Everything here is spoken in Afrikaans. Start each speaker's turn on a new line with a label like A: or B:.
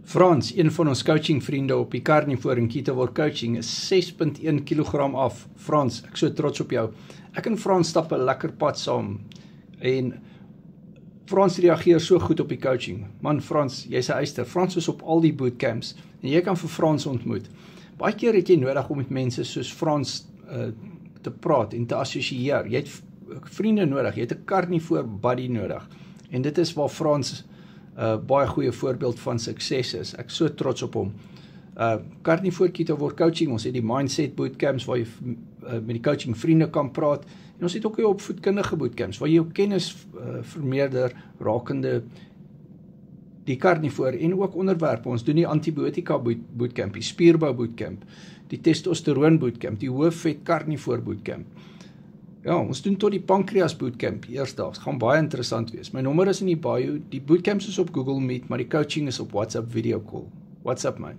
A: Frans, een van ons coaching vriende op die Carnivore in Ketawar Coaching, is 6,1 kg af. Frans, ek so trots op jou. Ek en Frans stap 'n lekker pad saam. En Frans reageer so goed op die coaching. Man, Frans, jy's 'n eyster. Frans is op al die bootcamps en jy kan vir Frans ontmoet. Baie keer het jy nodig om met mense soos Frans te praat en te assosieer. Jy het vriende nodig, jy het 'n Carnivore buddy nodig. En dit is waar Frans baie goeie voorbeeld van sukses is. Ek so trots op hom. Carnivore Ketawar Coaching, ons het die mindset bootcamps waar jy met die coaching vriende kan praat. En ons het ook die opvoedkundige bootcamps waar jy jou kennis vermeerder rakende die Carnivore en ook onderwerpe. Ons doen die antibiotika bootcamp, die spierbou bootcamp, die testosteroon bootcamp, die hoofvet Carnivore bootcamp. Ja, ons doen tot die pancreas bootcamp eersdaags, gaan baie interessant wees. My nommer is in die bio, die bootcamps is op Google Meet, maar die coaching is op WhatsApp video call. WhatsApp my.